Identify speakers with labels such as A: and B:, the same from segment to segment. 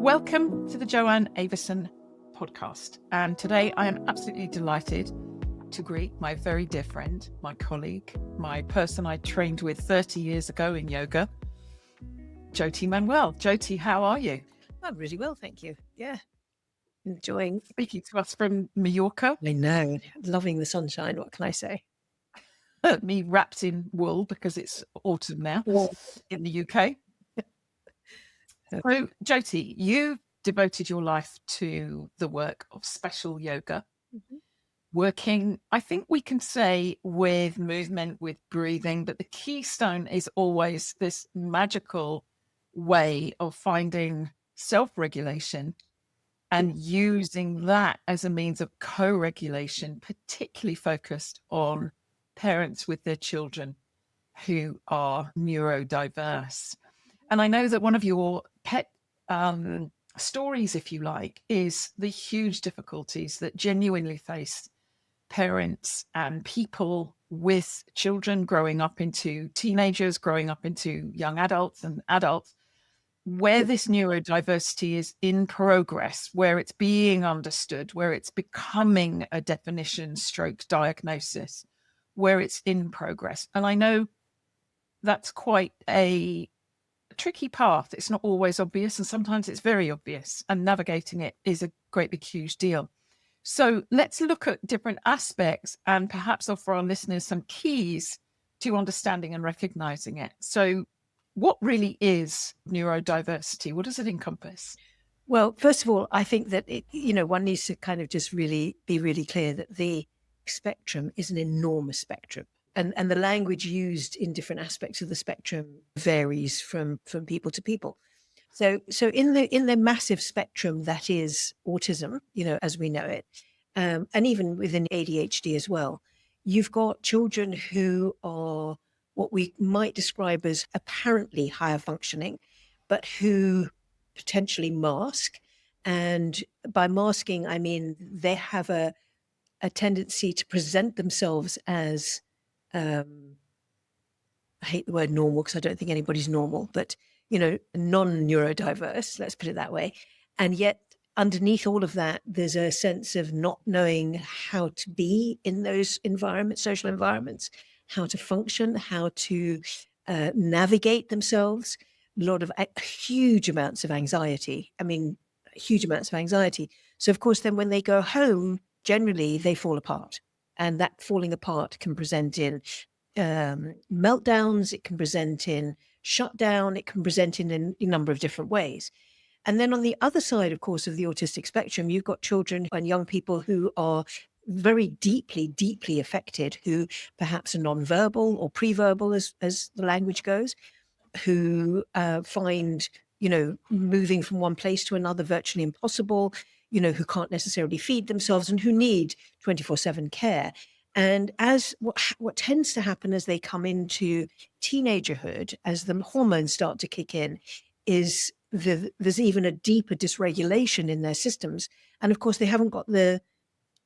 A: Welcome to the Joanne Avison podcast. And today I am absolutely delighted to greet my very dear friend, my colleague, my person I trained with 30 years ago in yoga, Jyoti Manuel. Jyoti, how are you?
B: I'm really well, thank you. Yeah, enjoying.
A: Speaking to us from Mallorca.
B: I know, loving the sunshine. What can I say?
A: Me wrapped in wool because it's autumn now in the UK. So, Jyoti, you devoted your life to the work of special yoga, working, I think we can say, with movement, with breathing, but the keystone is always this magical way of finding self-regulation and using that as a means of co-regulation, particularly focused on parents with their children who are neurodiverse. And I know that one of your pet stories, if you like, is the huge difficulties that genuinely face parents and people with children growing up into teenagers, growing up into young adults and adults, where this neurodiversity is in progress, where it's being understood, where it's becoming a definition stroke diagnosis, where it's in progress. And I know that's quite a tricky path. It's not always obvious, and sometimes it's very obvious, and navigating it is a great big huge deal. So let's look at different aspects and perhaps offer our listeners some keys to understanding and recognizing it. So what really is neurodiversity? What does it encompass?
B: Well, first of all, I think that one needs to kind of just really be really clear that the spectrum is an enormous spectrum. And the language used in different aspects of the spectrum varies from people to people. So in the massive spectrum that is autism, as we know it, and even within ADHD as well, you've got children who are what we might describe as apparently higher functioning, but who potentially mask. And by masking, I mean they have a tendency to present themselves as I hate the word normal because I don't think anybody's normal, but, non-neurodiverse, let's put it that way. And yet underneath all of that, there's a sense of not knowing how to be in those environments, social environments, how to function, how to navigate themselves, huge amounts of anxiety. Huge amounts of anxiety. So of course, then when they go home, generally they fall apart. And that falling apart can present in meltdowns, it can present in shutdown, it can present in a number of different ways. And then on the other side, of course, of the autistic spectrum, you've got children and young people who are very deeply, deeply affected, who perhaps are nonverbal or pre-verbal, as the language goes, who find, moving from one place to another virtually impossible, who can't necessarily feed themselves and who need 24/7 care. And as what tends to happen as they come into teenagerhood, as the hormones start to kick in, is there's even a deeper dysregulation in their systems. And of course, they haven't got the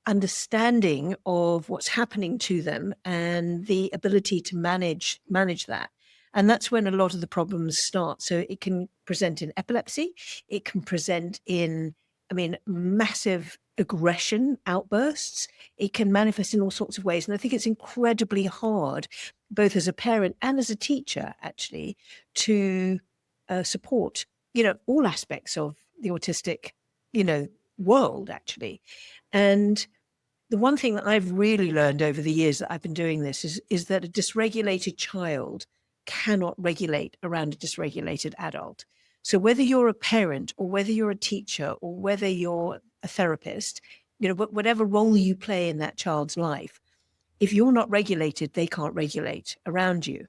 B: understanding of what's happening to them and the ability to manage that. And that's when a lot of the problems start. So it can present in epilepsy. It can present in, massive aggression outbursts. It can manifest in all sorts of ways. And I think it's incredibly hard, both as a parent and as a teacher, actually, to support, all aspects of the autistic, world, actually. And the one thing that I've really learned over the years that I've been doing this is that a dysregulated child cannot regulate around a dysregulated adult. So whether you're a parent or whether you're a teacher or whether you're a therapist, whatever role you play in that child's life, if you're not regulated, they can't regulate around you.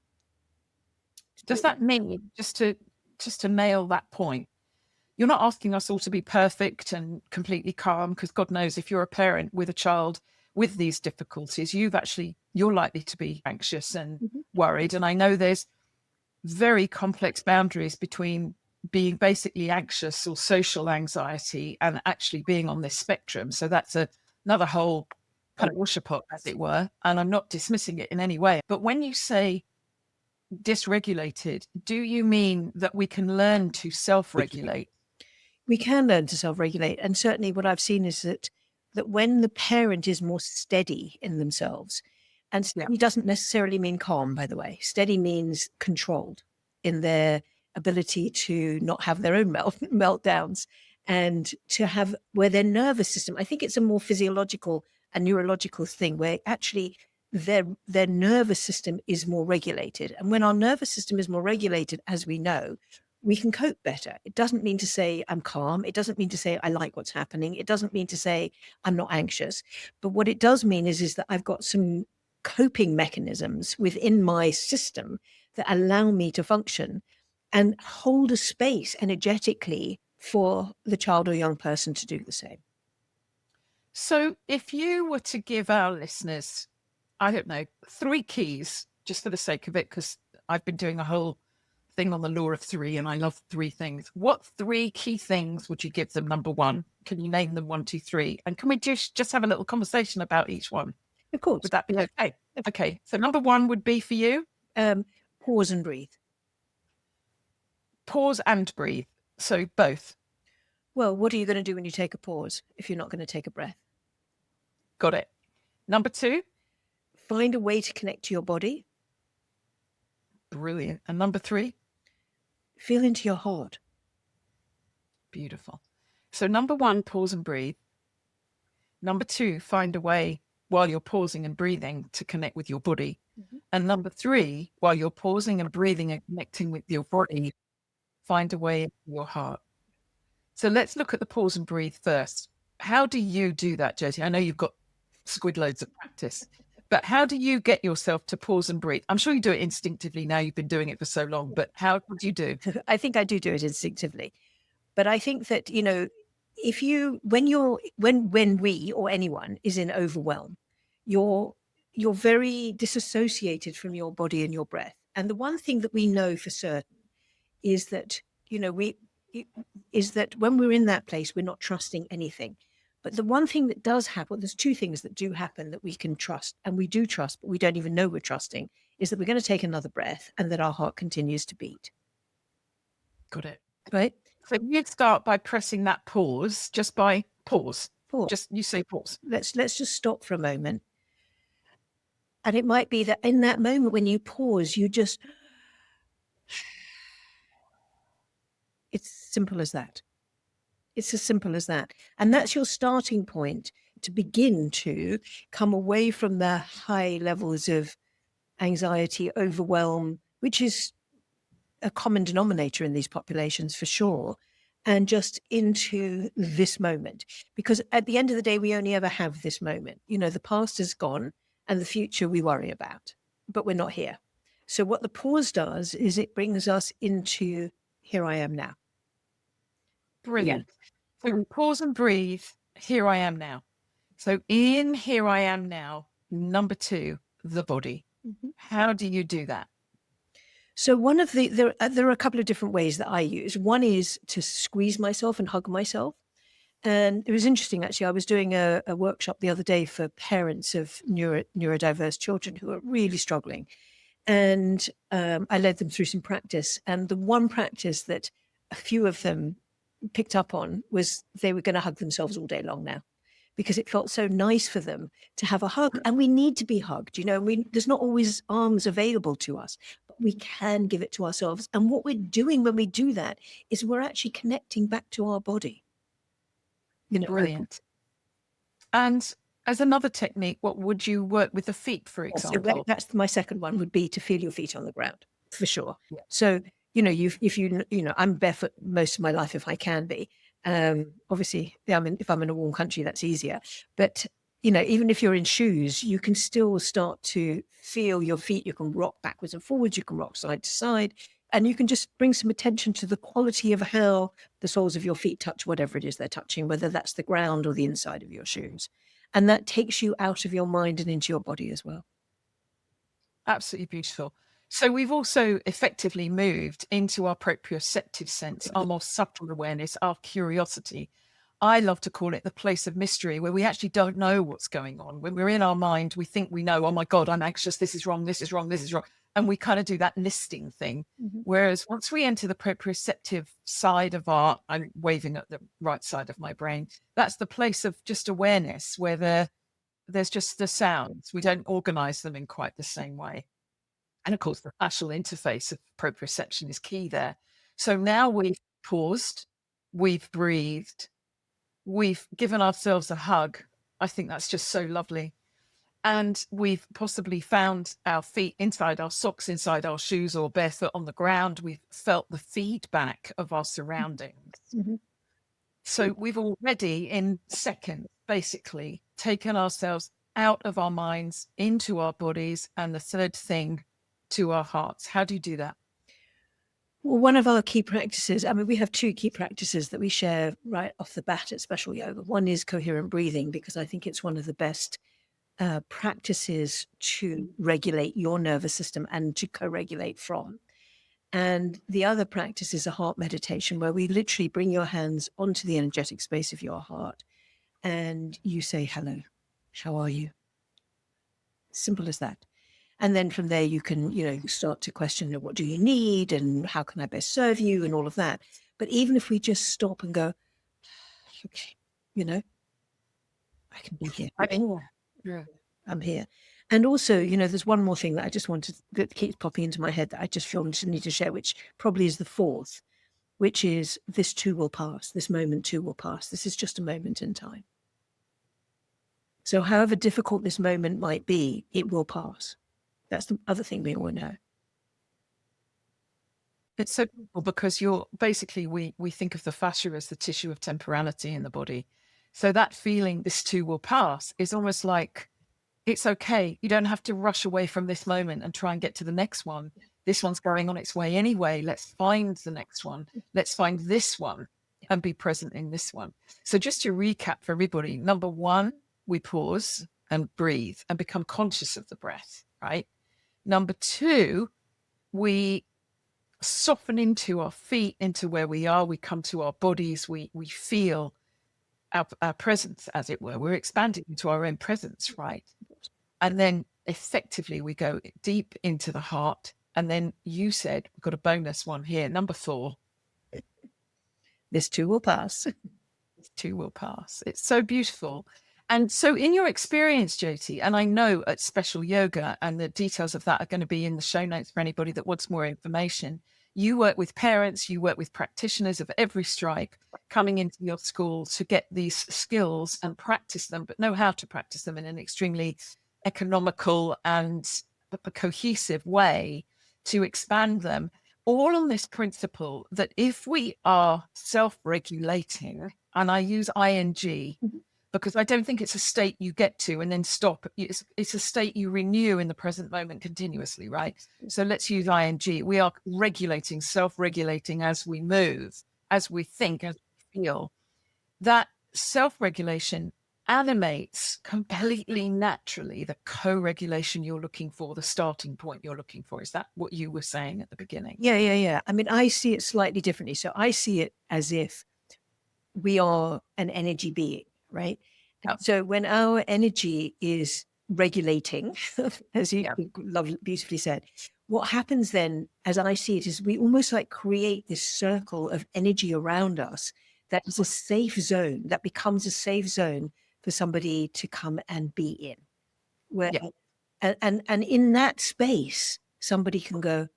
A: Does that mean, just to nail that point, you're not asking us all to be perfect and completely calm, because God knows if you're a parent with a child with these difficulties, you're likely to be anxious and worried. And I know there's very complex boundaries between being basically anxious or social anxiety and actually being on this spectrum. So that's another whole kind of washer pot, as it were. And I'm not dismissing it in any way. But when you say dysregulated, do you mean that we can learn to self-regulate?
B: We can learn to self-regulate. And certainly what I've seen is that when the parent is more steady in themselves, and
A: Yeah.
B: steady doesn't necessarily mean calm, by the way. Steady means controlled in their ability to not have their own meltdowns and to have where their nervous system, I think it's a more physiological and neurological thing where actually their nervous system is more regulated. And when our nervous system is more regulated, as we know, we can cope better. It doesn't mean to say I'm calm. It doesn't mean to say I like what's happening. It doesn't mean to say I'm not anxious. But what it does mean is that I've got some coping mechanisms within my system that allow me to function and hold a space energetically for the child or young person to do the same.
A: So if you were to give our listeners, I don't know, 3 keys, just for the sake of it, because I've been doing a whole thing on the law of 3 and I love 3 things. What 3 key things would you give them? Number 1, can you name them 1, 2, 3? And can we just have a little conversation about each one?
B: Of course.
A: Would that be okay? Okay. So number 1 would be for you?
B: Pause and breathe.
A: Pause and breathe. So both.
B: Well, what are you going to do when you take a pause if you're not going to take a breath?
A: Got it. Number 2?
B: Find a way to connect to your body.
A: Brilliant. And number 3?
B: Feel into your heart.
A: Beautiful. So number 1, pause and breathe. Number 2, find a way while you're pausing and breathing to connect with your body. Mm-hmm. And number 3, while you're pausing and breathing and connecting with your body, find a way into your heart. So let's look at the pause and breathe first. How do you do that, Jyoti? I know you've got squid loads of practice, but how do you get yourself to pause and breathe? I'm sure you do it instinctively now. You've been doing it for so long, but how do you do?
B: I think I do it instinctively. But I think that, if you, when we or anyone is in overwhelm, you're very disassociated from your body and your breath. And the one thing that we know for certain is that, is that when we're in that place, we're not trusting anything. But the one thing that does happen, there's 2 things that do happen that we can trust, and we do trust, but we don't even know we're trusting, is that we're going to take another breath and that our heart continues to beat.
A: Got it.
B: Right?
A: So you'd start by pressing that pause, just by pause.
B: Pause.
A: Just, you say pause.
B: Let's just stop for a moment. And it might be that in that moment when you pause, you just, it's simple as that. It's as simple as that. And that's your starting point to begin to come away from the high levels of anxiety, overwhelm, which is a common denominator in these populations for sure, and just into this moment. Because at the end of the day, we only ever have this moment. The past is gone and the future we worry about, but we're not here. So what the pause does is it brings us into here I am now.
A: Brilliant. Yeah. So pause and breathe. Here I am now. So in here I am now, number 2, the body. Mm-hmm. How do you do that?
B: So one of there are a couple of different ways that I use. One is to squeeze myself and hug myself. And it was interesting, actually. I was doing a workshop the other day for parents of neurodiverse children who are really struggling. And I led them through some practice. And the one practice that a few of them picked up on was they were going to hug themselves all day long now, because it felt so nice for them to have a hug. And we need to be hugged. There's not always arms available to us, but we can give it to ourselves. And what we're doing when we do that is we're actually connecting back to our body.
A: Brilliant. And as another technique, what would you work with the feet, for example?
B: So that's my second one, would be to feel your feet on the ground, for sure. Yeah. So, I'm barefoot most of my life if I can be. Obviously, if I'm in a warm country, that's easier. But, even if you're in shoes, you can still start to feel your feet. You can rock backwards and forwards. You can rock side to side. And you can just bring some attention to the quality of how the soles of your feet touch whatever it is they're touching, whether that's the ground or the inside of your shoes. And that takes you out of your mind and into your body as well.
A: Absolutely beautiful. So we've also effectively moved into our proprioceptive sense, our more subtle awareness, our curiosity. I love to call it the place of mystery, where we actually don't know what's going on. When we're in our mind, we think we know, oh my God, I'm anxious, this is wrong, this is wrong, this is wrong. and we kind of do that listing thing. Whereas once we enter the proprioceptive side of I'm waving at the right side of my brain, that's the place of just awareness where there's just the sounds. We don't organize them in quite the same way. And of course, the fascial interface of proprioception is key there. So now we've paused, we've breathed, we've given ourselves a hug. I think that's just so lovely. And we've possibly found our feet inside our socks, inside our shoes, or barefoot on the ground. We've felt the feedback of our surroundings. So we've already, in seconds, basically taken ourselves out of our minds, into our bodies, and the third thing, to our hearts. How do you do that?
B: Well, one of our key practices, I mean, we have two key practices that we share right off the bat at Special Yoga. One is coherent breathing, because I think it's one of the best practices to regulate your nervous system and to co-regulate from. And the other practice is a heart meditation, where we literally bring your hands onto the energetic space of your heart and you say, hello, how are you? Simple as that. And then from there, you can, start to question, what do you need and how can I best serve you and all of that. But even if we just stop and go, okay, I can be here. I'm here. And also, there's one more thing that I just that keeps popping into my head that I just feel I need to share, which probably is the fourth, which is this too will pass. This moment too will pass. This is just a moment in time. So however difficult this moment might be, it will pass. That's the other thing we all know.
A: It's so beautiful because we think of the fascia as the tissue of temporality in the body. So that feeling, this too will pass, is almost like, it's okay. You don't have to rush away from this moment and try and get to the next one. This one's going on its way anyway. Let's find the next one. Let's find this one and be present in this one. So just to recap for everybody, number one, we pause and breathe and become conscious of the breath, right? Number two, we soften into our feet, into where we are. We come to our bodies. We feel our presence, as it were. We're expanding into our own presence, right? And then effectively we go deep into the heart. And then you said, we've got a bonus one here. Number 4.
B: This too will pass.
A: This too will pass. It's so beautiful. And so in your experience, Jyoti, and I know at Special Yoga, and the details of that are going to be in the show notes for anybody that wants more information, you work with parents, you work with practitioners of every stripe coming into your school to get these skills and practice them, but know how to practice them in an extremely economical and cohesive way to expand them, all on this principle that if we are self-regulating, and I use ing, because I don't think it's a state you get to and then stop. It's a state you renew in the present moment continuously, right? So let's use ing. We are regulating, self-regulating as we move, as we think, as we feel. That self-regulation animates completely naturally the co-regulation you're looking for, the starting point you're looking for. Is that what you were saying at the beginning?
B: Yeah. I mean, I see it slightly differently. So I see it as if we are an energy being, right?
A: Yeah.
B: So when our energy is regulating, as you beautifully said, what happens then, as I see it, is we almost like create this circle of energy around us that is a safe zone, that becomes a safe zone for somebody to come and be in. Where, and in that space, somebody can go,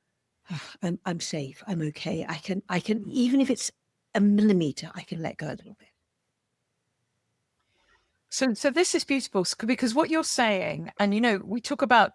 B: oh, I'm safe, I'm okay. I can, even if it's a millimeter, I can let go a little bit.
A: So this is beautiful because what you're saying, and we talk about,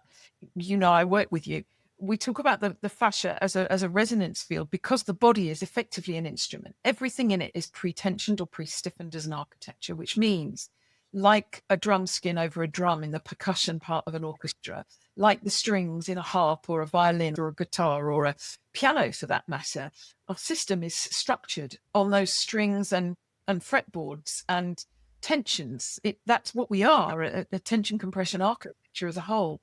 A: I work with you. We talk about the fascia as a resonance field because the body is effectively an instrument. Everything in it is pre-tensioned or pre-stiffened as an architecture, which means like a drum skin over a drum in the percussion part of an orchestra, like the strings in a harp or a violin or a guitar or a piano for that matter, our system is structured on those strings and fretboards and tensions. That's what we are, a tension compression architecture as a whole.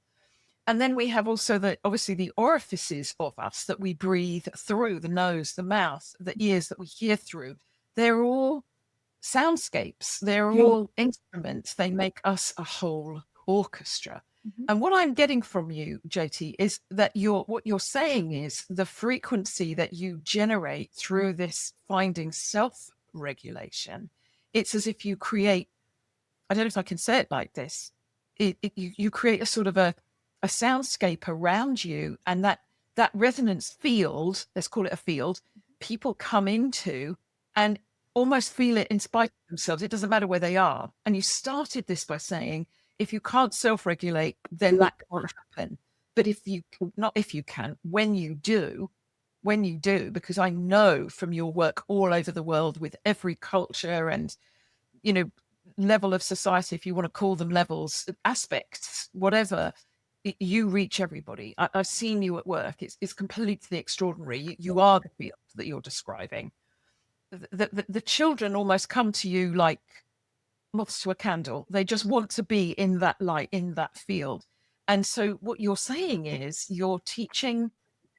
A: And then we have also obviously the orifices of us that we breathe through, the nose, the mouth, the ears that we hear through. They're all soundscapes. They're all instruments. They make us a whole orchestra. And what I'm getting from you, Jyoti, is that what you're saying is the frequency that you generate through this finding self-regulation. It's as if you create, I don't know if I can say it like this, you create a sort of a soundscape around you, and that resonance field, let's call it a field, people come into and almost feel it in spite of themselves. It doesn't matter where they are. And you started this by saying, if you can't self-regulate, then that can't happen. But not if you can, when you do, because I know from your work all over the world with every culture and, level of society, if you want to call them levels, aspects, whatever, you reach everybody. I've seen you at work. It's completely extraordinary. You are the field that you're describing. The children almost come to you like moths to a candle. They just want to be in that light, in that field. And so what you're saying is you're teaching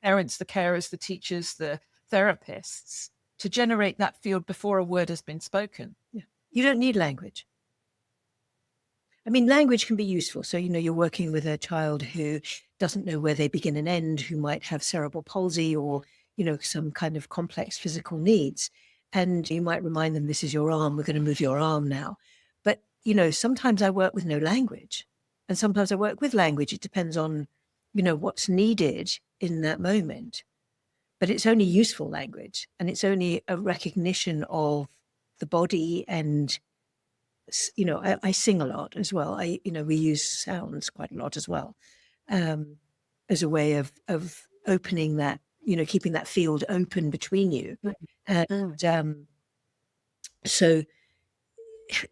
A: parents, the carers, the teachers, the therapists to generate that field before a word has been spoken.
B: Yeah. You don't need language. I mean, language can be useful. So, you're working with a child who doesn't know where they begin and end, who might have cerebral palsy or, some kind of complex physical needs. And you might remind them, this is your arm, we're going to move your arm now. But, sometimes I work with no language and sometimes I work with language. It depends on, what's needed in that moment. But it's only useful language, and it's only a recognition of the body. And I sing a lot as well. We use sounds quite a lot as well, as a way of opening that, keeping that field open between you. And so,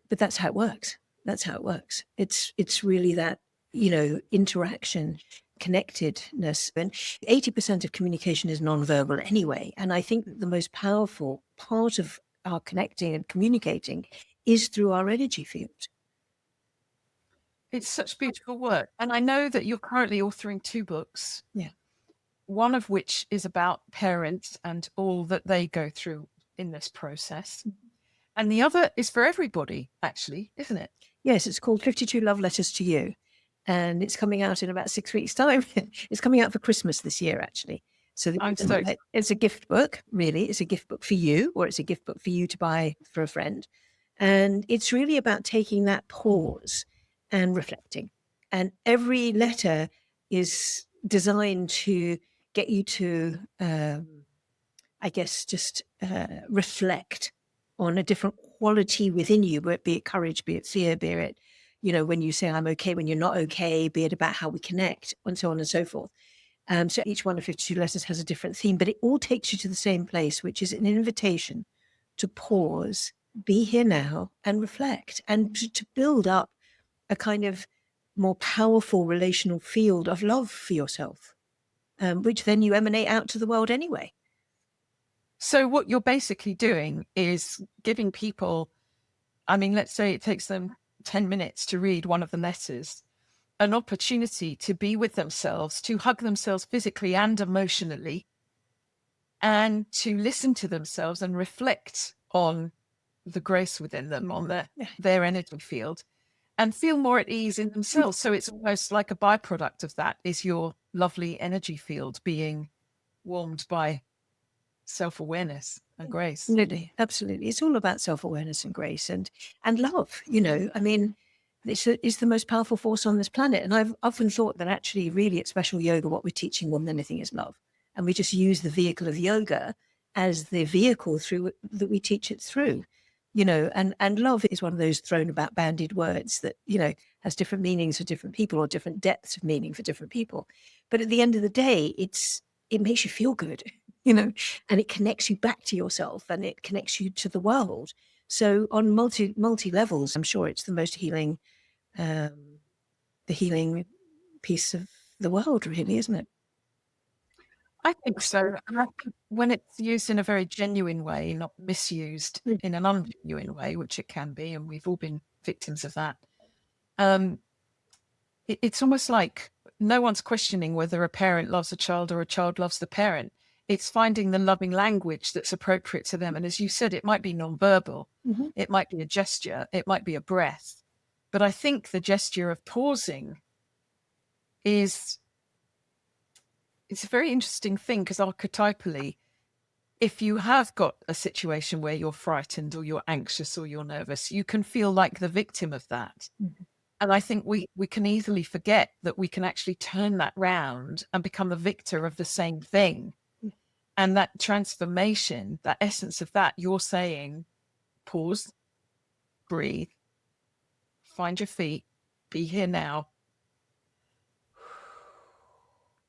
B: but that's how it works. That's how it works. It's really that, interaction, connectedness. And 80% of communication is nonverbal anyway. And I think that the most powerful part of our connecting and communicating is through our energy field.
A: It's such beautiful work. And I know that you're currently authoring 2 books.
B: Yeah.
A: One of which is about parents and all that they go through in this process. And the other is for everybody, actually, isn't it?
B: Yes, it's called 52 Love Letters to You. And it's coming out in about 6 weeks' time. It's coming out for Christmas this year, actually. So it's a gift book, really. It's a gift book for you, or it's a gift book for you to buy for a friend. And it's really about taking that pause and reflecting. And every letter is designed to get you to, I guess, just reflect on a different quality within you, be it courage, be it fear, be it, when you say I'm okay, when you're not okay, be it about how we connect, and so on and so forth. So each one of 52 letters has a different theme, but it all takes you to the same place, which is an invitation to pause, be here now, and reflect, and to build up a kind of more powerful relational field of love for yourself, which then you emanate out to the world anyway.
A: So what you're basically doing is giving people, let's say it takes them 10 minutes to read one of the letters, an opportunity to be with themselves, to hug themselves physically and emotionally, and to listen to themselves and reflect on the grace within them, on their energy field, and feel more at ease in themselves. So it's almost like a byproduct of that is your lovely energy field being warmed by self-awareness and grace.
B: Absolutely. It's all about self-awareness and grace and love. It's the most powerful force on this planet. And I've often thought that actually really at Special Yoga, what we're teaching more than anything is love. And we just use the vehicle of yoga as the vehicle through that we teach it through, and love is one of those thrown about bandied words that, has different meanings for different people or different depths of meaning for different people. But at the end of the day, it makes you feel good, and it connects you back to yourself and it connects you to the world. So on multi levels, I'm sure it's the most healing, the healing piece of the world, really, isn't it?
A: I think so. When it's used in a very genuine way, not misused in an ungenuine way, which it can be, and we've all been victims of that. It's almost like no one's questioning whether a parent loves a child or a child loves the parent. It's finding the loving language that's appropriate to them. And as you said, it might be nonverbal.
B: Mm-hmm.
A: It might be a gesture. It might be a breath. But I think the gesture of pausing is, it's a very interesting thing, because archetypally, if you have got a situation where you're frightened or you're anxious or you're nervous, you can feel like the victim of that.
B: Mhm.
A: And I think we can easily forget that we can actually turn that round and become a victor of the same thing.
B: Yeah.
A: And that transformation, that essence of that, you're saying, pause, breathe, find your feet, be here now,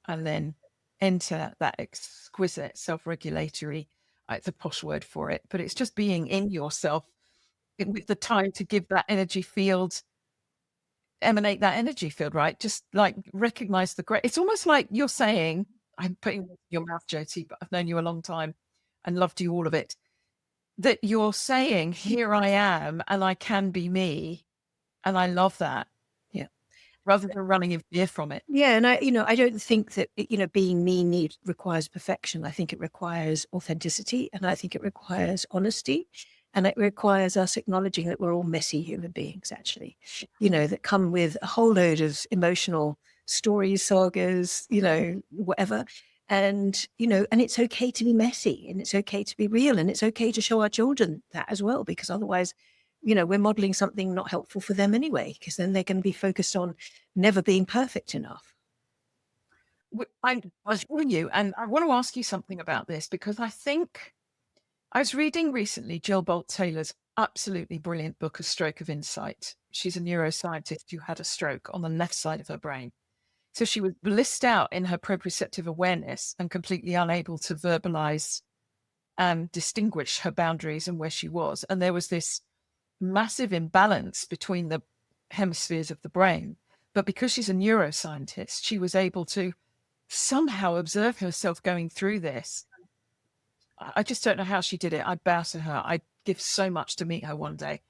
A: and then enter that exquisite self-regulatory, it's a posh word for it, but it's just being in yourself with the time to give that energy field, emanate that energy field, right? Just like recognize the great. It's almost like you're saying, I'm putting words in your mouth, Jyoti, but I've known you a long time and loved you all of it. That you're saying, here I am, and I can be me, and I love that,
B: Yeah.
A: rather than running in fear from it.
B: Yeah, and I don't think that being me requires perfection. I think it requires authenticity, and I think it requires honesty, and it requires us acknowledging that we're all messy human beings, actually, that come with a whole load of emotional stories, sagas, whatever. And and it's okay to be messy, and it's okay to be real, and it's okay to show our children that as well, because otherwise, we're modeling something not helpful for them anyway, because then they're going to be focused on never being perfect enough.
A: I was with you, and I want to ask you something about this, because I think I was reading recently Jill Bolt Taylor's absolutely brilliant book, A Stroke of Insight. She's a neuroscientist who had a stroke on the left side of her brain. So she was blissed out in her proprioceptive awareness and completely unable to verbalize and distinguish her boundaries and where she was. And there was this massive imbalance between the hemispheres of the brain. But because she's a neuroscientist, she was able to somehow observe herself going through this. I just don't know how she did it. I bow to her. I'd give so much to meet her one day.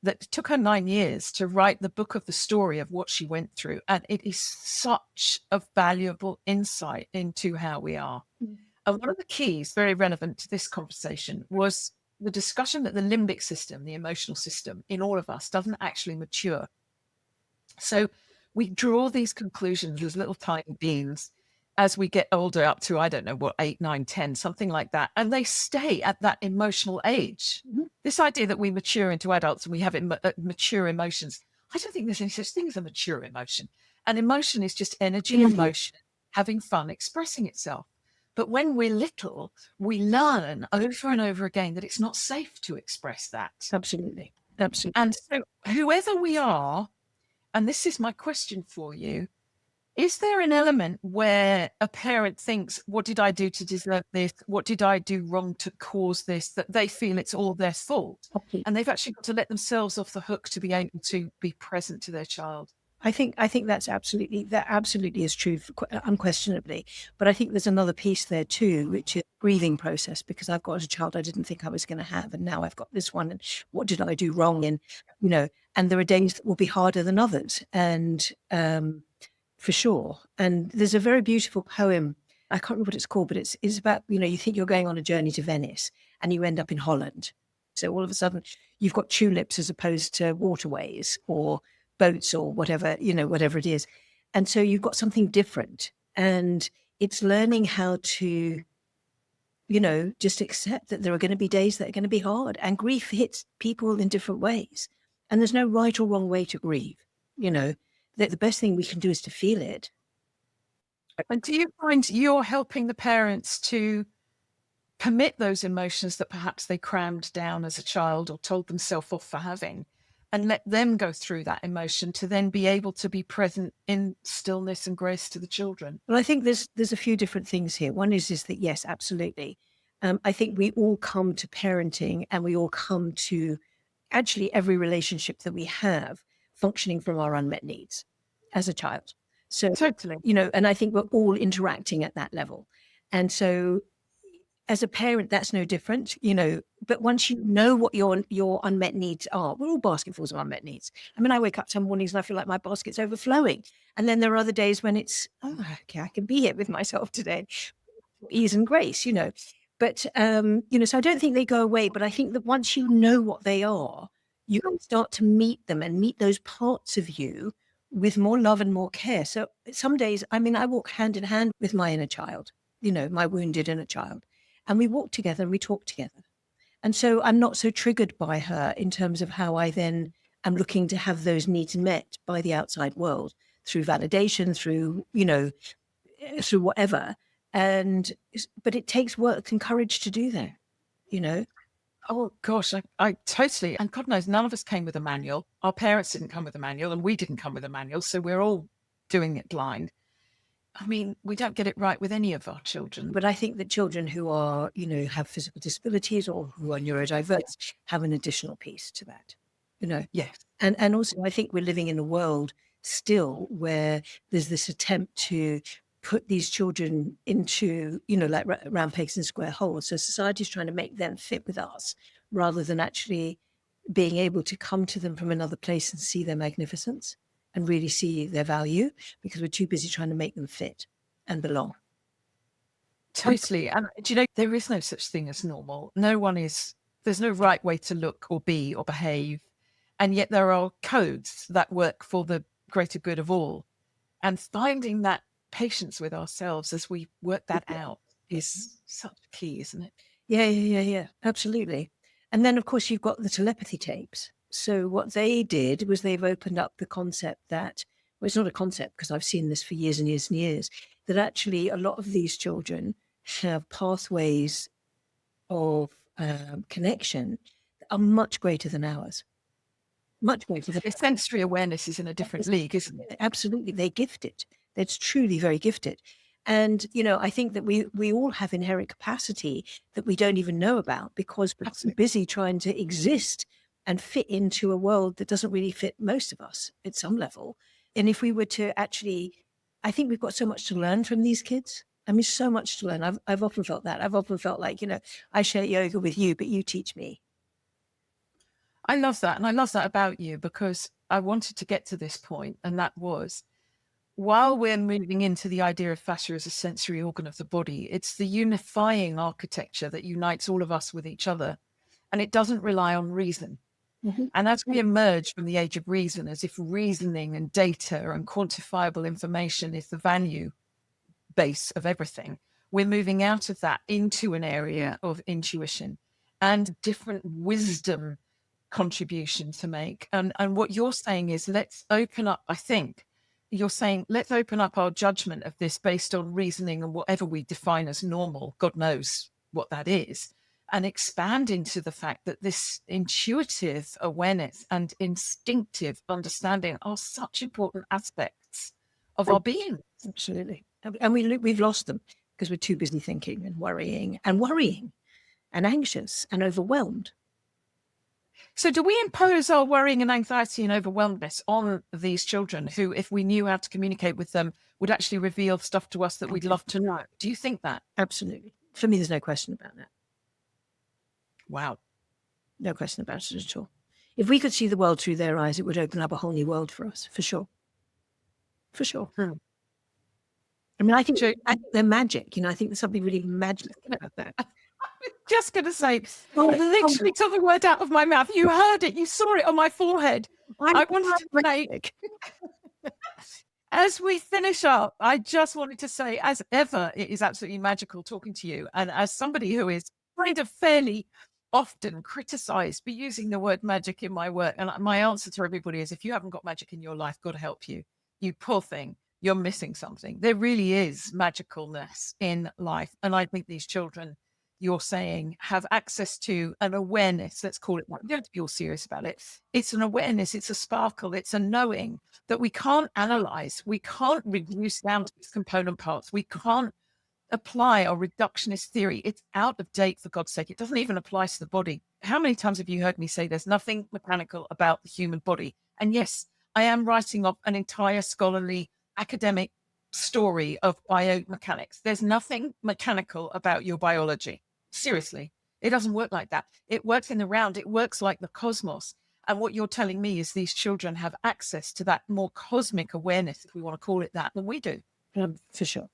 A: That took her 9 years to write the book of the story of what she went through. And it is such a valuable insight into how we are.
B: Mm.
A: And one of the keys, very relevant to this conversation, was the discussion that the limbic system, the emotional system in all of us, doesn't actually mature. So we draw these conclusions as little tiny beings as we get older, up to, I don't know what, 8, 9, 10, something like that. And they stay at that emotional age.
B: Mhm.
A: This idea that we mature into adults and we have mature emotions, I don't think there's any such thing as a mature emotion. An emotion is just energy and motion, having fun, expressing itself. But when we're little, we learn over and over again that it's not safe to express that.
B: Absolutely. Absolutely.
A: And so whoever we are, and this is my question for you, is there an element where a parent thinks, what did I do to deserve this? What did I do wrong to cause this? That they feel it's all their fault.
B: Okay.
A: And they've actually got to let themselves off the hook to be able to be present to their child.
B: I think that absolutely is true, unquestionably. But I think there's another piece there too, which is grieving process, because I've got a child I didn't think I was going to have, and now I've got this one. And what did I do wrong? And and there are days that will be harder than others, and for sure. And there's a very beautiful poem. I can't remember what it's called, but it's about you think you're going on a journey to Venice, and you end up in Holland. So all of a sudden, you've got tulips as opposed to waterways or boats or whatever, whatever it is. And so you've got something different. And it's learning how to, just accept that there are going to be days that are going to be hard, and grief hits people in different ways. And there's no right or wrong way to grieve. That the best thing we can do is to feel it.
A: And do you find you're helping the parents to permit those emotions that perhaps they crammed down as a child or told themselves off for having, and let them go through that emotion to then be able to be present in stillness and grace to the children?
B: Well, I think there's a few different things here. One is that, yes, absolutely. I think we all come to parenting, and we all come to actually every relationship that we have functioning from our unmet needs as a child. So,
A: Totally.
B: and I think we're all interacting at that level. And so as a parent, that's no different, but once you know what your unmet needs are, we're all basketfuls of unmet needs. I mean, I wake up some mornings and I feel like my basket's overflowing. And then there are other days when it's, oh, okay, I can be here with myself today, ease and grace, But, so I don't think they go away, but I think that once you know what they are, you can start to meet them and meet those parts of you with more love and more care. So some days, I mean, I walk hand in hand with my inner child, my wounded inner child, and we walk together and we talk together. And so I'm not so triggered by her in terms of how I then am looking to have those needs met by the outside world through validation, through whatever. But it takes work and courage to do that.
A: Oh gosh, I totally, and God knows none of us came with a manual. Our parents didn't come with a manual and we didn't come with a manual. So we're all doing it blind. I mean, we don't get it right with any of our children.
B: But I think that children who are, have physical disabilities or who are neurodiverse have an additional piece to that,
A: Yes.
B: And also I think we're living in a world still where there's this attempt to put these children into, like round pegs and square holes. So society's trying to make them fit with us rather than actually being able to come to them from another place and see their magnificence and really see their value, because we're too busy trying to make them fit and belong.
A: Totally. And there is no such thing as normal. There's no right way to look or be or behave. And yet there are codes that work for the greater good of all. And finding that patience with ourselves as we work that out is such key, isn't it?
B: Yeah, absolutely. And then, of course, you've got the telepathy tapes. So what they did was they've opened up the concept that, well, it's not a concept because I've seen this for years and years and years, that actually a lot of these children have pathways of connection that are much greater than ours. Much greater than
A: The sensory awareness is in a different league, isn't it?
B: Absolutely. They're gifted. It's truly very gifted. And, I think that we all have inherent capacity that we don't even know about because we're so busy trying to exist and fit into a world that doesn't really fit most of us at some level. And if we were to actually, I think we've got so much to learn from these kids. I mean, so much to learn. I've often felt that. I've often felt like, I share yoga with you, but you teach me.
A: I love that. And I love that about you because I wanted to get to this point, and that was, while we're moving into the idea of fascia as a sensory organ of the body, it's the unifying architecture that unites all of us with each other. And it doesn't rely on reason. Mm-hmm. And as we emerge from the age of reason, as if reasoning and data and quantifiable information is the value base of everything, we're moving out of that into an area of intuition and different wisdom contribution to make. And what you're saying is, let's open up, I think, you're saying, let's open up our judgment of this based on reasoning and whatever we define as normal, God knows what that is, and expand into the fact that this intuitive awareness and instinctive understanding are such important aspects of our being.
B: Absolutely. And we've lost them because we're too busy thinking and worrying and anxious and overwhelmed.
A: So do we impose our worrying and anxiety and overwhelmedness on these children who, if we knew how to communicate with them, would actually reveal stuff to us that we'd love to know? Do you think that?
B: Absolutely. For me, there's no question about that.
A: Wow.
B: No question about it at all. If we could see the world through their eyes, it would open up a whole new world for us, for sure. For sure. I mean, I think they're magic. I think there's something really magic about that.
A: Just going to say, literally took the word out of my mouth. You heard it. You saw it on my forehead. I wanted to say, as we finish up, I just wanted to say, as ever, it is absolutely magical talking to you. And as somebody who is kind of fairly often criticized for using the word magic in my work, and my answer to everybody is, if you haven't got magic in your life, God help you. You poor thing. You're missing something. There really is magicalness in life. And I think these children, you're saying, have access to an awareness, let's call it one. You don't have to be all serious about it. It's an awareness, it's a sparkle, it's a knowing that we can't analyze, we can't reduce down to its component parts, we can't apply a reductionist theory. It's out of date, for God's sake. It doesn't even apply to the body. How many times have you heard me say there's nothing mechanical about the human body? And yes, I am writing up an entire scholarly academic story of biomechanics. There's nothing mechanical about your biology. Seriously, it doesn't work like that. It works in the round. It works like the cosmos. And what you're telling me is these children have access to that more cosmic awareness, if we want to call it that, than we do.
B: For sure.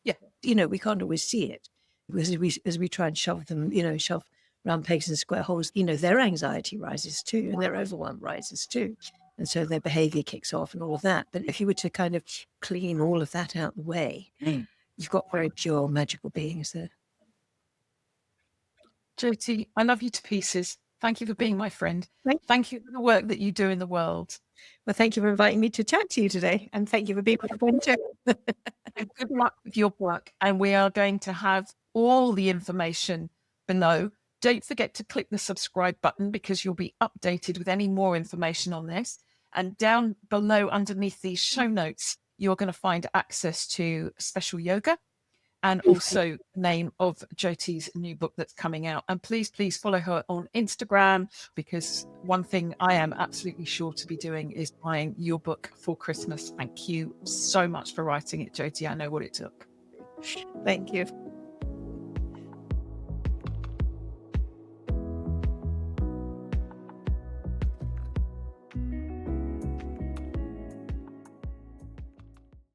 A: Yeah.
B: We can't always see it as we try and shove them, shove round pegs in square holes. Their anxiety rises too, and their overwhelm rises too. And so their behavior kicks off and all of that. But if you were to kind of clean all of that out of the way, you've got very pure, magical beings there.
A: Jyoti, I love you to pieces. Thank you for being my friend. Thank you for the work that you do in the world.
B: Well, thank you for inviting me to chat to you today. And thank you for being my friend too.
A: And good luck with your work. And we are going to have all the information below. Don't forget to click the subscribe button because you'll be updated with any more information on this. And down below underneath these show notes, you're going to find access to special yoga and also the name of Jyoti's new book that's coming out. And please, please follow her on Instagram, because one thing I am absolutely sure to be doing is buying your book for Christmas. Thank you so much for writing it, Jyoti. I know what it took.
B: Thank you.